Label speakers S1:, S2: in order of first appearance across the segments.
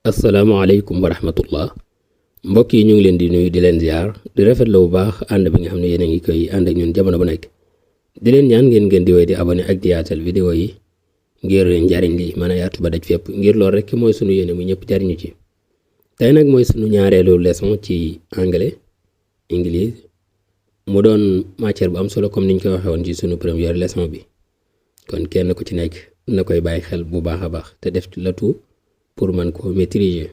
S1: asalaamaaleykum wa rahmatullah mbokk yi ñu ngi leen di nuyu di leen ziar di rafetlu bu baax ànd bi nga xam ne yéen a ngi koy ànd ak ñun jamono bu nekk di leen ñaan ngeen di woy di abonné ak di yaatal vidéo yi ngir njariñ li mën a yaatu ba daj fépp ngir loolu rek mooy sunu yéene mu ñëpp jariñu ci tey nag mooy sunu ñaareelu leçon ci anglais mu doon matière bu am solo comme niñ ko waxee woon ci sunu première leçon bi kon kenn ku ci nekk na koy bàyyi xel bu baax a baax te def la tout pour man ko maîtriser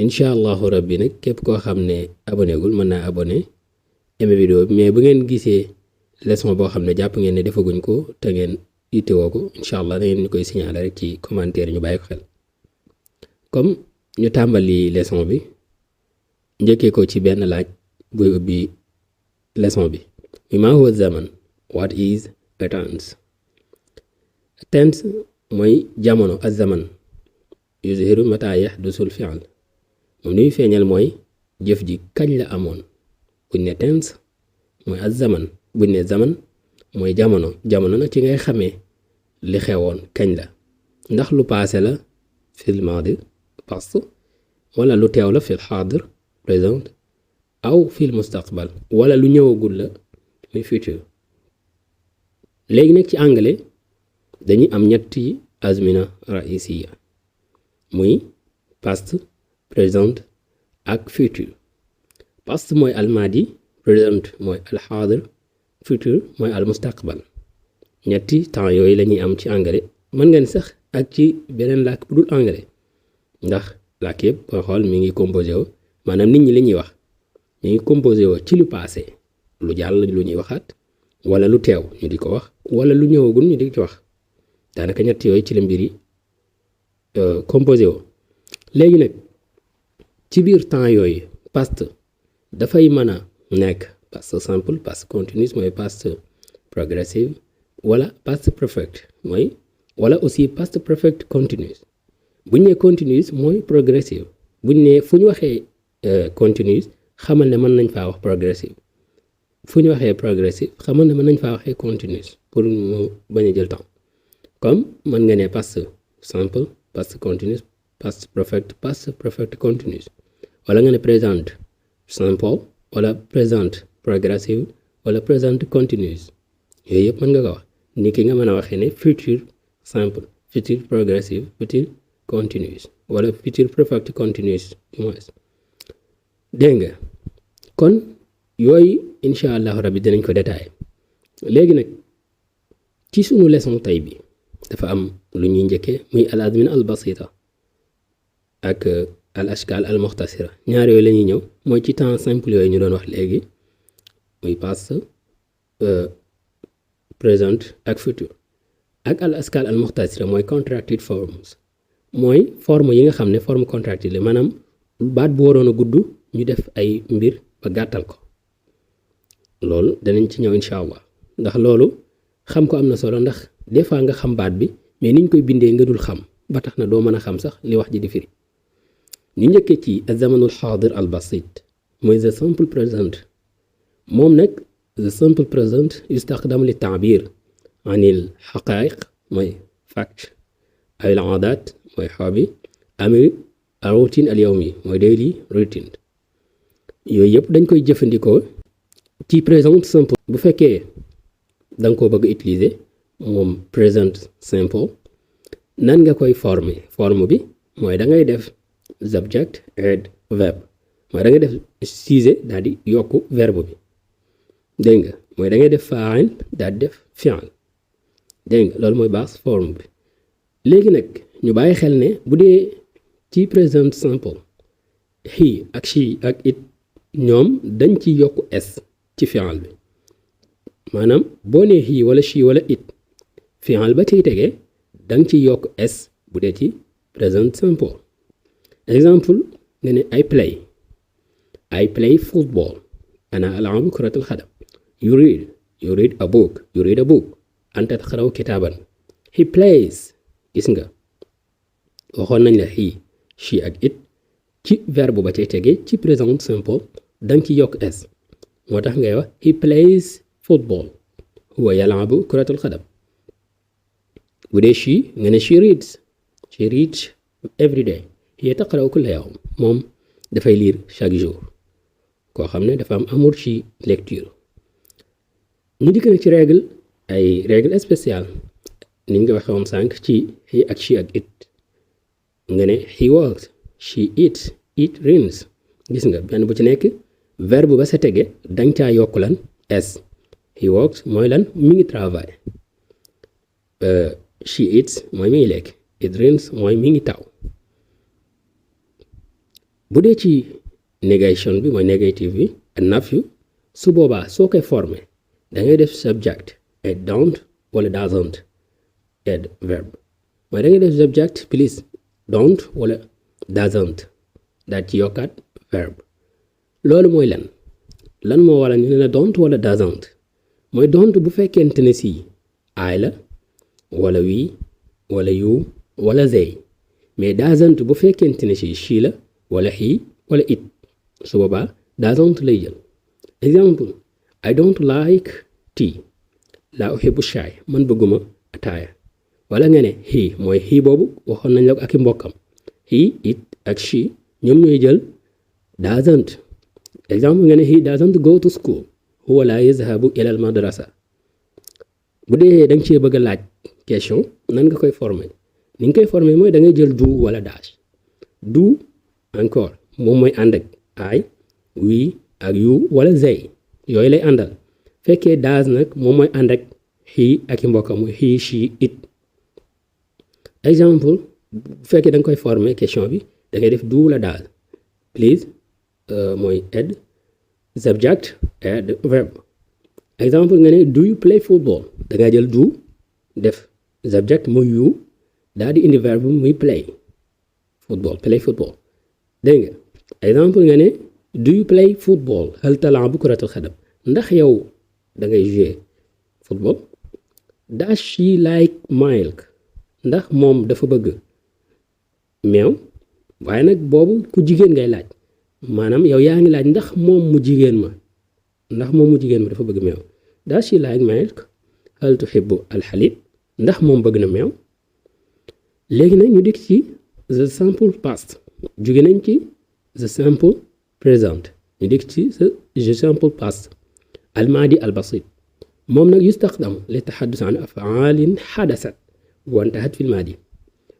S1: incha allahu rabbi nag képp koo xam ne abonné gul mën naa abonné aimé vidéo bi mais bu ngeen gisee leçon boo xam ne jàpp ngeen ne defaguñ ko te ngeen itteewoo ko incha allah da ngeen ñu koy signaler rek ci commentaire ñu bàyyi ko xel comme ñu tàmbali leçon bi njëkkee ko ci benn laaj buy ubbi leçon bi ma huwa zaman what is a tense tense mooy jamono ak zaman yuzhiru mata yahdusul fi'l moom li muy feeñal mooy jëf ji kañ la amoon buñ ne tense mooy az zaman buñ ne zaman mooy jamono nag ci ngay xamee li xewoon kañ la ndax lu passé la fil maadi past wala lu teew la fil xaadir présent aw fil mustaqbal wala lu ñëwagul la muy futur léegi nag ci anglais dañuy am ñetti azmina raisiya muy past present ak futur past mooy almaadi present mooy alxaadir futur mooy almustaqbal ñetti temps yooyu la ñuy am ci anglais mën nga ni sax ak ci beneen làkk bu dul anglais ndax làkk yëpp boo xool mi ngi composé woo maanaam nit ñi li ñuy wax mi ngi composé woo ci lu passé lu jàll lu ñuy waxaat wala lu teew ñu di ko wax wala lu ñëwagul ñu di ko wax daanaka ñett yooyu ci la mbir yi composé woo léegi nag ci biir temps yooyu past dafay mën a nekk past simple past continuous mooy past progressive wala past perfect mooy wala aussi past perfect continuous buñ ne continuous mooy progressive buñ ne fu ñu waxee continuous xamal ne mën nañ faa wax progressive fu ñu waxee progressive xamal ne mën nañ faa waxee continuous pour mu bañ a jël temps comme mën nga ne past simple past continuous past perfect continuous wala nga ne present simple wala present progressive wala present continuous yooyu yëpp mën nga ko wax ni ki nga mën a waxee ne future simple future progressive future continuous wala future perfect continuous du moins dégg nga kon yooyu incha allahu rabbi dinañ ko détaillé léegi nag ci sunu leçon tey bi dafa am lu ñuy njëkkee muy al azmina al basita ak al ashkal al muxtasira ñaar yooyu la ñuy ñëw mooy ci temps simple yooyu ñu doon wax léegi muy past present ak futur ak al ashkal al muxtasira mooy contracted forms mooy forme yi nga xam ne forme contracted la maanaam baat bu waroon a gudd ñu def ay mbir ba gàttal ko loolu danañ ci ñëw incha allah ndax loolu xam ko am na solo ndax des fois nga xam baat bi mais niñ koy bindee nga dul xam ba tax na doo mën a xam sax li wax ji di firi ñu njëkkee ci azamanul xaadir al basit mooy the simple present moom nag the simple present yustaqdam li taabir anil xaqaiq mooy fact ay al aadat mooy xaabi ami routine al yawmi mooy daily routine yooyu yëpp dañ koy jëfandikoo ci présent simple bu fekkee da nga ko bëgg utiliser moom present simple nan nga koy forme bi mooy da ngay def subject add verb mooy da ngay def sujet daal di yokk verbe bi dégg nga mooy da ngay def fa'il daal di def fi'l dégg nga loolu mooy base forme bi léegi nag ñu bàyyi xel ne bu dee ci present simple he ak she ak it ñoom dañ ci yokk s ci fi'l bi maanaam boo nee he wala she wala it fi'l ba ciy tegee danga ci yokk s bu dee ci present simple exemple nga ne I play football ana al'abu kuratul xadam you read a book anta taqra'u kitaaban he plays gis nga waxoon nañ la he she ak it ci verbe ba cay tegee ci présent simple danga ci yokk s moo tax ngay wax he plays football huwa yal'abu kuratul xadam bu dee she nga ne she reads every day hiya taqra'u kulla yawm moom dafay lire chaque jour koo xam ne dafa am amour ci lecture. ñu dikk nag ci règle spéciale niñ nga waxee woon sànq ci he ak she ak it nga ne he works she eats it reigns gis nga benn bu ci nekk verbe ba sa tege dañ caa yokk lan s. he works mooy lan mi ngi travail, she eats mooy mi ngi lekk, it rains mooy mi ngi taw. bu dee ci négation bi mooy négative bi ak nephew su boobaa soo koy formé da ngay def subject et don't wala doesn't add verb mooy da ngay def subject plus don't wala doesn't daal ci yokkaat verb. loolu mooy lan moo wala ñu ne la don't wala doesn't mooy don't bu fekkente ne si I la wala we wala you wala they, mais doesn't bu fekkente ne si she la wala he wala it su boobaa doesn't lay jël. exemple I don't like tea laa uhibbu shaay man bëgguma ataaya. wala nga ne he mooy he boobu waxoon nañ la ko ak i mbokkam he it ak she ñoom ñooy jël doesn't. exemple nga ne he doesn't go to school huwa laa yazhabu ila al madrasa. bu dee da nga cee bëgg a laaj question nan nga koy former ni nga koy former mooy da ngay jël do wala dash. do encore moom mooy ànd ak I we ak you wala they yooyu lay àndal. fekkee does nag moom mooy ànd ak he ak i mbokkam mooy he she it. exemple bu fekkee da nga koy former question bi da ngay def do wala does please mooy add subject add verb. exemple nga ne do you play football da ngaa jël do def subject muy you daal di indi verbe muy play football dégg nga. exemple nga ne do you play football hal tal'abu kuratal qadam ndax yow da ngay jouer football. does she like milk ndax moom dafa bëgg meew. waaye nag boobu ku jigéen ngay laaj maanaam yow yaa ngi laaj ndax moom mu jigéen ma dafa bëgg meew. does she like milk hal tuhibbu al halib ndax moom bëgg na meew. léegi nag ñu dikk ci the simple past jóge nañ ci the simple present ñu dikk ci the simple past al maadi al basit moom nag yustaxdam li taxaddus an afaalin xadasat wa intahat fil maadi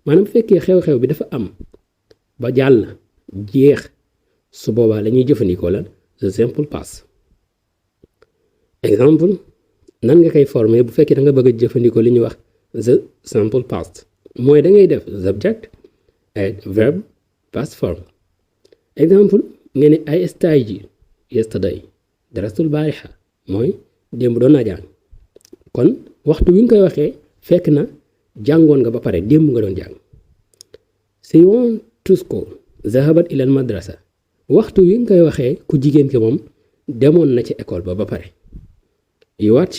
S1: maanaam bu fekkee xew-xew bi dafa am ba jàll jeex su boobaa la ñuy jëfandikoo lan the simple past. exemple nan nga koy former bu fekkee da nga bëgg a jëfandikoo li ñuy wax the simple past mooy da ngay def subject ak verb past form. exemple nga ne I studied yesterday darastul baarixa mooy démb doon naa jàng kon waxtu wi nga koy waxee fekk na jàngoon nga ba pare démb nga doon jàng. she went to school zahabat ila al madrasa waxtu wi nga koy waxee ku jigéen ki moom demoon na ci école ba pare. you watch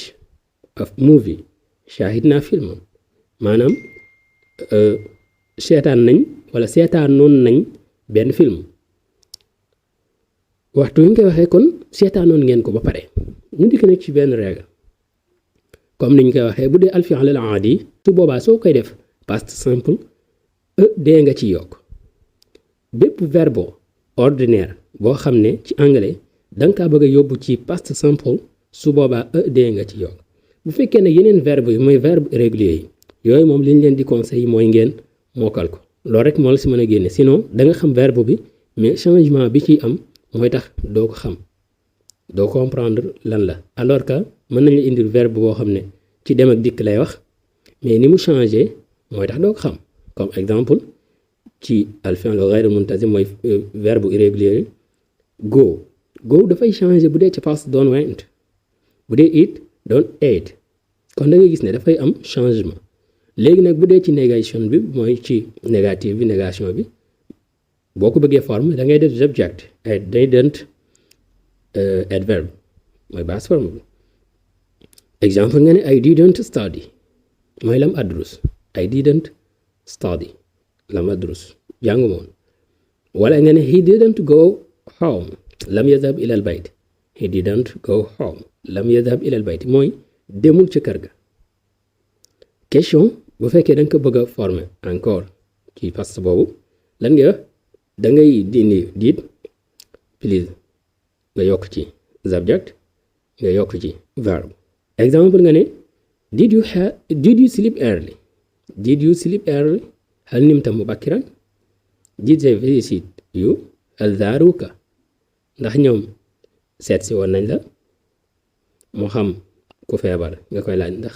S1: a movie shahidna film maanaam seetaanoon nañ benn film. waxtu wi nga koy waxee kon seetaanoon ngeen ko ba pare. ñu dikk nag ci benn règle comme niñ koy waxee bu dee al fi'l al aadi su boobaa soo koy def past simple dee nga ci yokk. bépp verbe ordinaire boo xam ne ci anglais danga kaa bëgg a yóbbu ci past simple su boobaa dee nga ci yokk. bu fekkee ne yeneen verbe yi mooy verbe irrégulier yi yooyu moom liñ leen di conseil mooy ngeen mokkal ko loolu rek moo la si mën a génne sinon da nga xam verbe bi mais changement bi ciy am mooy tax doo ko xam doo comprendre lan la. alors que mën nañ la indil verbe boo xam ne ci dem ak dikk lay wax mais ni mu changé mooy tax doo ko xam. comme exemple ci al fi'l ghayr muntazim mooy verbe irrégulier go dafay changé bu dee ci past doon went bu dee eat doon ate kon da ngay gis ne dafay am changement. léegi nag bu dee ci négation bi mooy ci négative bi négation bi boo ko bëggee forme da ngay def subject et didn't adverb mooy base forme bi. exemple nga ne I didn't study mooy lam adrus I didn't study lam adrus jàngu moon. wala nga ne he didn't go home lam yadhab ila al bayt he didn't go home lam yadhab ila al bayt mooy demul ci kër ga. question bu fekkee da nga ko bëgg a former encore ci past boobu lan nga wax da ngay dindi did plus nga yokk ci subject nga yokk ci verb. Exemple nga ne did you sleep early? Did you sleep early? hal nimta mubakkiran? Did they visit you? hal zaaruka? ndax ñoom seet si woon nañ la? moo xam ku feebar nga koy laaj ndax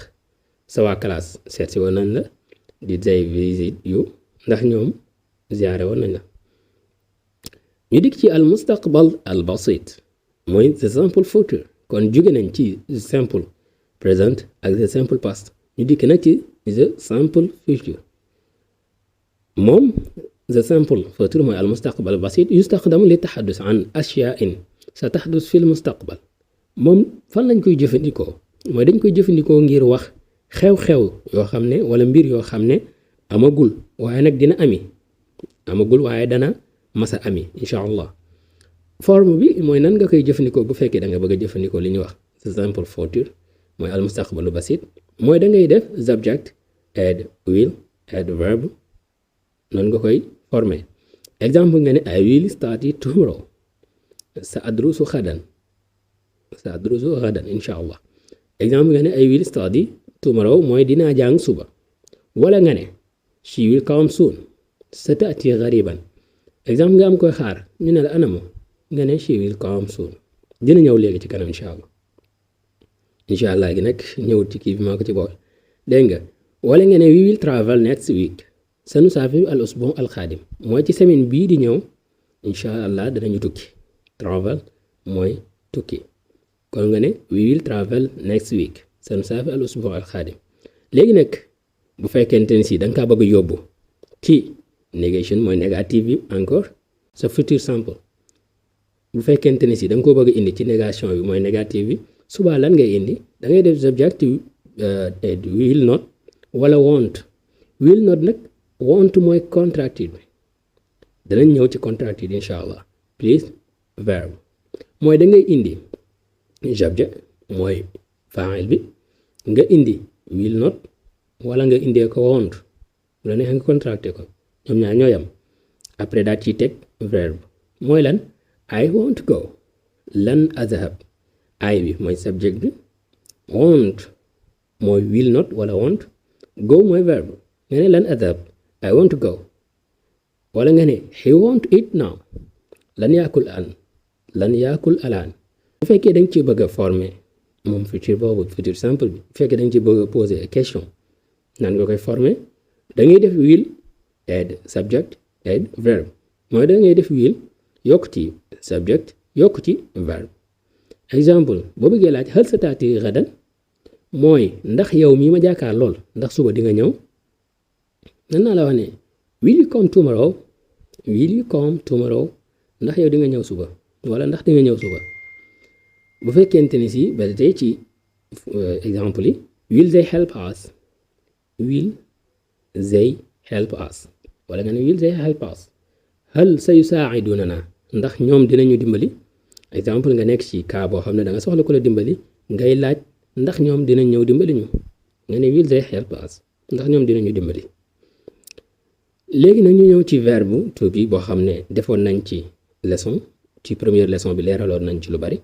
S1: sa waa classe seet si woon nañ la? Did they visit you? ndax ñoom ziyaare woon nañ la? ñu dikk ci al mustaqbal al basit mooy the simple future. kon jóge nañ ci simple present ak the simple past ñu dikk nag ci the simple future. moom the simple future mooy al mustaqbal basit yustaxdamu li taxaddus an ashya'in sa taxaddus fil mustaqbal. moom fan lañ koy jëfandikoo mooy dañ koy jëfandikoo ngir wax xew-xew yoo xam ne wala mbir yoo xam ne amagul waaye nag dina ami amagul waaye dana masa ami incha allah. forme bi mooy nan nga koy jëfandikoo bu fekkee da nga bëgg a jëfandikoo li ñuy wax the simple future mooy al mustaqbalu basit mooy da ngay def subject add will add verb noonu nga koy former. exemple nga ne I will study tomorrow. sa adrusu xadan incha allah. exemple nga ne I will study tomorrow mooy dinaa jàng suba. wala nga ne she will come soon. sa taati gariban. exemple nga am koy xaar ñu ne la anamu nga ne she will come soon. dina ñëw léegi ci kanam incha allah gi nag ñëwut ci kii bi maa ko ci bool dégg nga. wala nga ne we will travel next week. sanusaafir al usbu al xaadim mooy ci semaine bii di ñëw incha allah danañu tukki. travel mooy tukki. kon nga ne we will travel next week. sanusaafir al usbu al xaadim. léegi nag bu fekkente ni si da nga kaa bëgg a yóbbu ci négation mooy négative bi encore sa futur simple. bu fekkente ni si da nga ko bëgg indi ci négation bi mooy négative bi suba lan ngay indi da ngay def subject will not wala won't. will not nag won't mooy contracted bi danañ ñëw ci contracted incha allah plus verb mooy da ngay indi subject mooy fa'il bi nga indi will not wala nga indee ko won't bu la neexee nga contracté ko ñoom ñaar ñoo yam après daal ci teg verb mooy lan I want to go. lan azhab I bi mooy subject bi want mooy will not wala want go mooy verb nga ne lan azhab I want to go. wala nga ne he want to eat now. lan yaakul alaan. bu fekkee dañ ci bëgg a former moom futur boobu futur simple bi bu fekkee dañ ci bëgg a poser question nan nga koy former da ngay def will add subject add verb mooy da ngay def will yokk ci subject yokk ci verb. exemple boo bëggee laaj hal sa taati gadan mooy ndax yow mii ma jaakaar lool ndax suba di nga ñëw. nan naa la wax ne will you come tomorrow ndax yow di nga ñëw suba wala ndax di nga ñëw suba. bu fekkente ni si ba tey ci exemple yi will they help us wala nga ne will they help us hal sayusaaidunana ndax ñoom dinañu dimbali. exemple nga nekk ci cas boo xam ne da nga soxla ko la dimbali ngay laaj ndax ñoom dinañ ñëw dimbali ñu nga ne will they help us ndax ñoom dinañu dimbali. léegi nag ñu ñëw ci verbe to be boo xam ne defoon nañ ci leçon ci première leçon bi leeraloon nañ ci lu bari